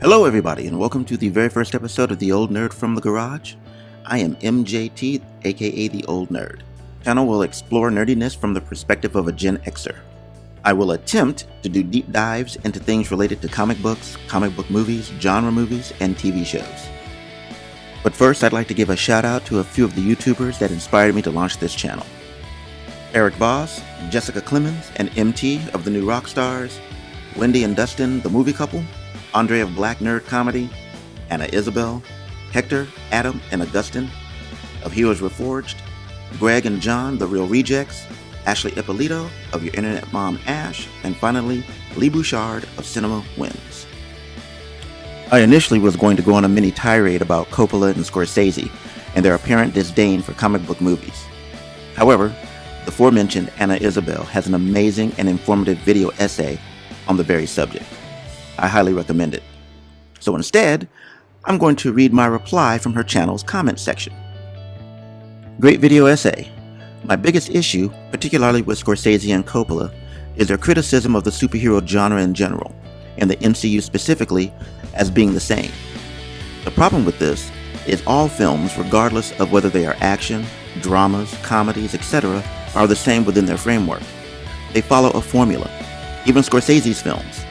Hello everybody, and welcome to the very first episode of The Old Nerd from the Garage. I am MJT, aka The Old Nerd. The channel will explore nerdiness from the perspective of a Gen Xer. I will attempt to do deep dives into things related to comic books, comic book movies, genre movies, and TV shows. But first, I'd like to give a shout out to a few of the YouTubers that inspired me to launch this channel. Eric Voss, Jessica Clemens, and MT of The New Rockstars, Wendy and Dustin, the movie couple, Andre of Black Nerd Comedy, Anna Isabel, Hector, Adam, and Augustine of Heroes Reforged, Greg and John, the Real Rejects, Ashley Ippolito of Your Internet Mom Ash, and finally, Lee Bouchard of Cinema Wins. I initially was going to go on a mini tirade about Coppola and Scorsese and their apparent disdain for comic book movies. However, the aforementioned Anna Isabel has an amazing and informative video essay on the very subject. I highly recommend it. So instead, I'm going to read my reply from her channel's comment section. Great video essay. My biggest issue, particularly with Scorsese and Coppola, is their criticism of the superhero genre in general, and the MCU specifically, as being the same. The problem with this is all films, regardless of whether they are action, dramas, comedies, etc., are the same within their framework. They follow a formula. Even Scorsese's films.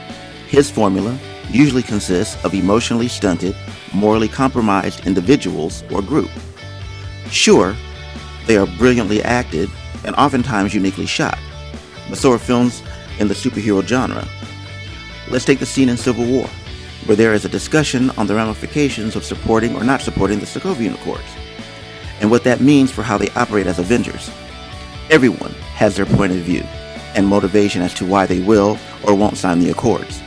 His formula usually consists of emotionally stunted, morally compromised individuals or group. Sure, they are brilliantly acted and oftentimes uniquely shot, but so are films in the superhero genre. Let's take the scene in Civil War, where there is a discussion on the ramifications of supporting or not supporting the Sokovian Accords, and what that means for how they operate as Avengers. Everyone has their point of view and motivation as to why they will or won't sign the Accords.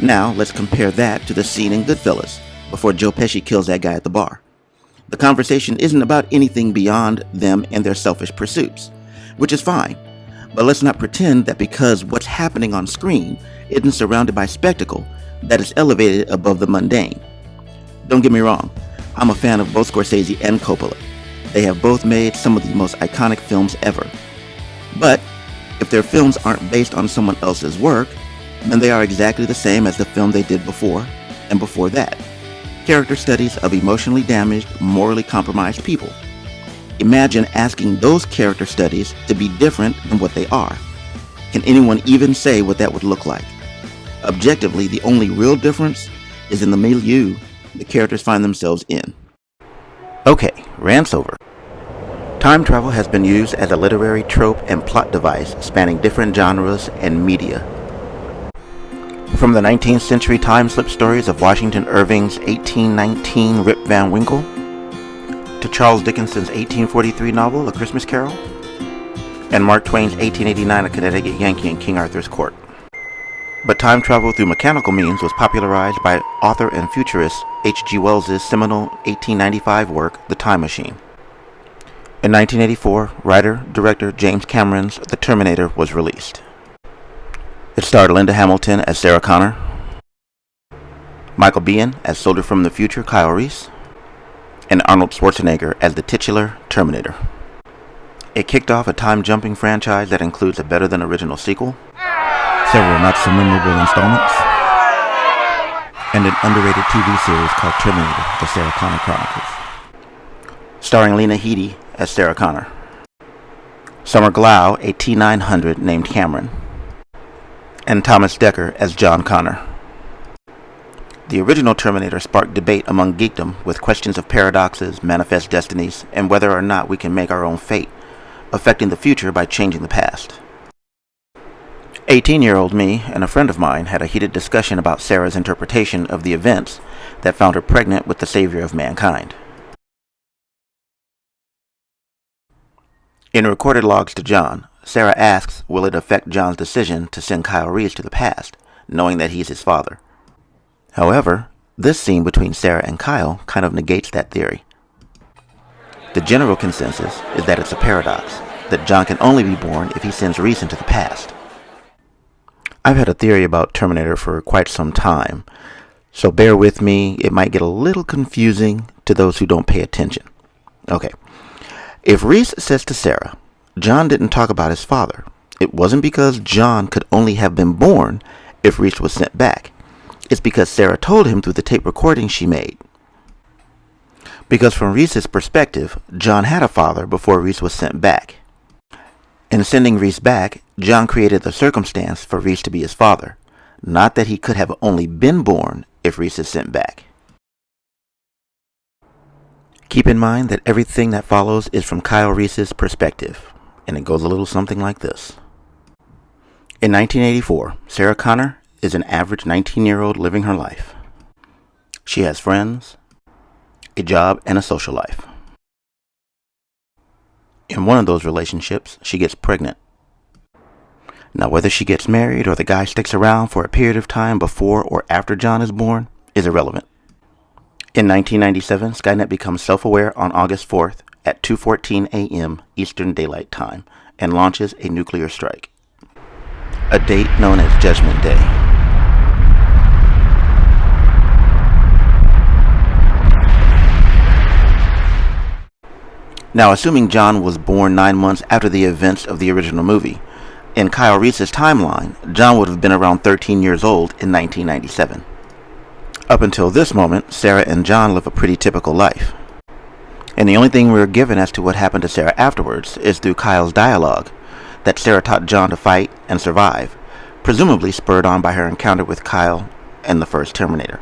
Now, let's compare that to the scene in Goodfellas, before Joe Pesci kills that guy at the bar. The conversation isn't about anything beyond them and their selfish pursuits, which is fine, but let's not pretend that because what's happening on screen isn't surrounded by spectacle, that is elevated above the mundane. Don't get me wrong, I'm a fan of both Scorsese and Coppola. They have both made some of the most iconic films ever. But if their films aren't based on someone else's work, then they are exactly the same as the film they did before, and before that. Character studies of emotionally damaged, morally compromised people. Imagine asking those character studies to be different than what they are. Can anyone even say what that would look like? Objectively, the only real difference is in the milieu the characters find themselves in. Okay, rant's over. Time travel has been used as a literary trope and plot device spanning different genres and media. From the 19th century time slip stories of Washington Irving's 1819 Rip Van Winkle, to Charles Dickens's 1843 novel A Christmas Carol, and Mark Twain's 1889 A Connecticut Yankee in King Arthur's Court. But time travel through mechanical means was popularized by author and futurist H.G. Wells' seminal 1895 work, The Time Machine. In 1984, writer-director James Cameron's The Terminator was released. It starred Linda Hamilton as Sarah Connor, Michael Biehn as Soldier from the Future Kyle Reese, and Arnold Schwarzenegger as the titular Terminator. It kicked off a time-jumping franchise that includes a better-than-original sequel, several not-so-memorable installments, and an underrated TV series called Terminator, The Sarah Connor Chronicles, starring Lena Headey as Sarah Connor, Summer Glau, a T-900 named Cameron, and Thomas Dekker as John Connor. The original Terminator sparked debate among geekdom with questions of paradoxes, manifest destinies, and whether or not we can make our own fate, affecting the future by changing the past. 18-year-old me and a friend of mine had a heated discussion about Sarah's interpretation of the events that found her pregnant with the savior of mankind. In recorded logs to John, Sarah asks, will it affect John's decision to send Kyle Reese to the past, knowing that he's his father? However, this scene between Sarah and Kyle kind of negates that theory. The general consensus is that it's a paradox, that John can only be born if he sends Reese into the past. I've had a theory about Terminator for quite some time, so bear with me, it might get a little confusing to those who don't pay attention. Okay, if Reese says to Sarah, John didn't talk about his father, it wasn't because John could only have been born if Reese was sent back. It's because Sarah told him through the tape recording she made. Because from Reese's perspective, John had a father before Reese was sent back. In sending Reese back, John created the circumstance for Reese to be his father, not that he could have only been born if Reese is sent back. Keep in mind that everything that follows is from Kyle Reese's perspective, and it goes a little something like this. In 1984, Sarah Connor is an average 19-year-old living her life. She has friends, a job, and a social life. In one of those relationships, she gets pregnant. Now, whether she gets married or the guy sticks around for a period of time before or after John is born is irrelevant. In 1997, Skynet becomes self-aware on August 4th at 2:14 a.m. Eastern Daylight Time and launches a nuclear strike, a date known as Judgment Day. Now, assuming John was born 9 months after the events of the original movie, in Kyle Reese's timeline, John would have been around 13 years old in 1997. Up until this moment, Sarah and John live a pretty typical life. And the only thing we're given as to what happened to Sarah afterwards is through Kyle's dialogue that Sarah taught John to fight and survive, presumably spurred on by her encounter with Kyle and the first Terminator.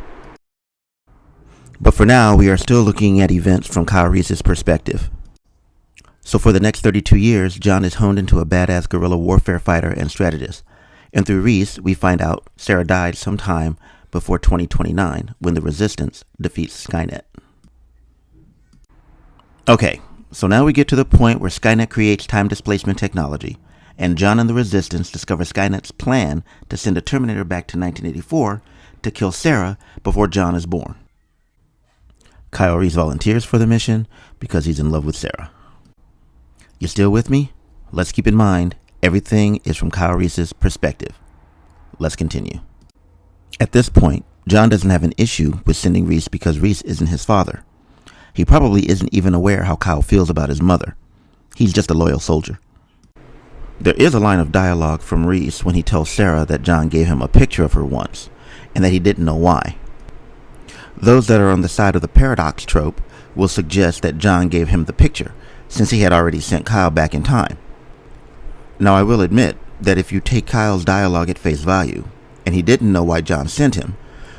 But for now, we are still looking at events from Kyle Reese's perspective. So for the next 32 years, John is honed into a badass guerrilla warfare fighter and strategist. And through Reese, we find out Sarah died sometime before 2029 when the Resistance defeats Skynet. Okay, so now we get to the point where Skynet creates time displacement technology, and John and the Resistance discover Skynet's plan to send a Terminator back to 1984 to kill Sarah before John is born. Kyle Reese volunteers for the mission because he's in love with Sarah. You still with me? Let's keep in mind, everything is from Kyle Reese's perspective. Let's continue. At this point, John doesn't have an issue with sending Reese because Reese isn't his father. He probably isn't even aware how Kyle feels about his mother. He's just a loyal soldier. There is a line of dialogue from Reese when he tells Sarah that John gave him a picture of her once, and that he didn't know why. Those that are on the side of the paradox trope will suggest that John gave him the picture, since he had already sent Kyle back in time. Now, I will admit that if you take Kyle's dialogue at face value, and he didn't know why John sent him,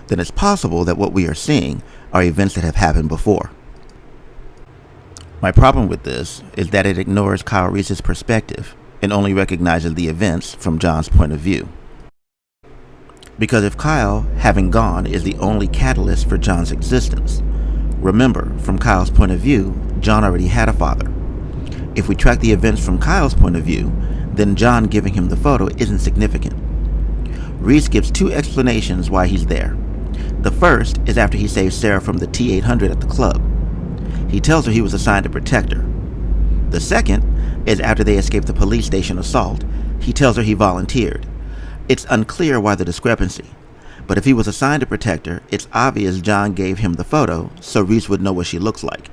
then it's possible that what we are seeing are events that have happened before. My problem with this is that it ignores Kyle Reese's perspective and only recognizes the events from John's point of view. Because if Kyle, having gone, is the only catalyst for John's existence, remember, from Kyle's point of view, John already had a father. If we track the events from Kyle's point of view, then John giving him the photo isn't significant. Reese gives two explanations why he's there. The first is after he saves Sarah from the T-800 at the club. He tells her he was assigned to protect her. The second is after they escape the police station assault. He tells her he volunteered. It's unclear why the discrepancy, but if he was assigned to protect her, it's obvious John gave him the photo so Reese would know what she looks like.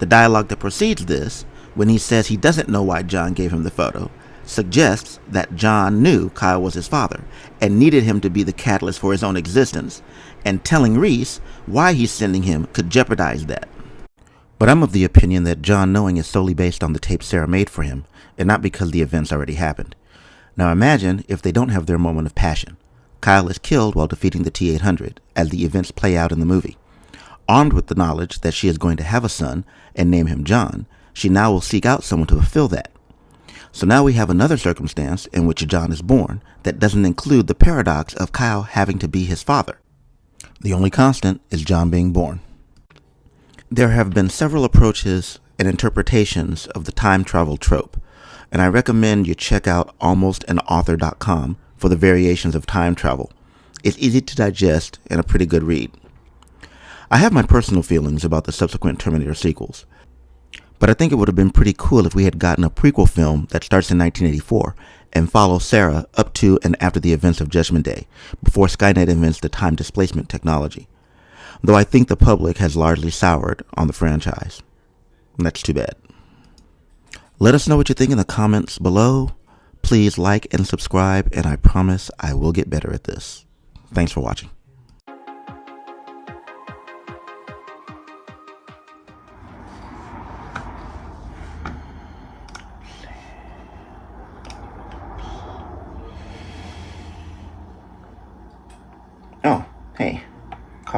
The dialogue that precedes this, when he says he doesn't know why John gave him the photo, suggests that John knew Kyle was his father and needed him to be the catalyst for his own existence, and telling Reese why he's sending him could jeopardize that. But I'm of the opinion that John knowing is solely based on the tape Sarah made for him, and not because the events already happened. Now imagine if they don't have their moment of passion. Kyle is killed while defeating the T-800, as the events play out in the movie. Armed with the knowledge that she is going to have a son and name him John, she now will seek out someone to fulfill that. So now we have another circumstance in which John is born that doesn't include the paradox of Kyle having to be his father. The only constant is John being born. There have been several approaches and interpretations of the time travel trope, and I recommend you check out almostanauthor.com for the variations of time travel. It's easy to digest and a pretty good read. I have my personal feelings about the subsequent Terminator sequels, but I think it would have been pretty cool if we had gotten a prequel film that starts in 1984 and follows Sarah up to and after the events of Judgment Day, before Skynet invents the time displacement technology. Though I think the public has largely soured on the franchise. And that's too bad. Let us know what you think in the comments below. Please like and subscribe, and I promise I will get better at this. Thanks for watching.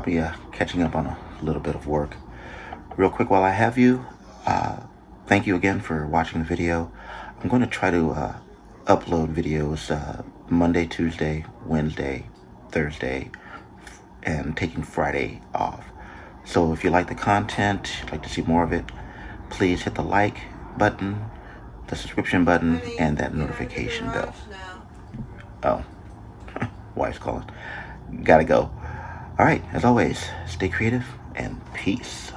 be catching up on a little bit of work. Real quick while I have you, thank you again for watching the video. I'm going to try to upload videos Monday, Tuesday, Wednesday, Thursday, and taking Friday off. So if you like the content, you'd like to see more of it, please hit the like button, the subscription button, and that notification bell. Oh, wife's calling. Gotta go. All right, as always, stay creative and peace.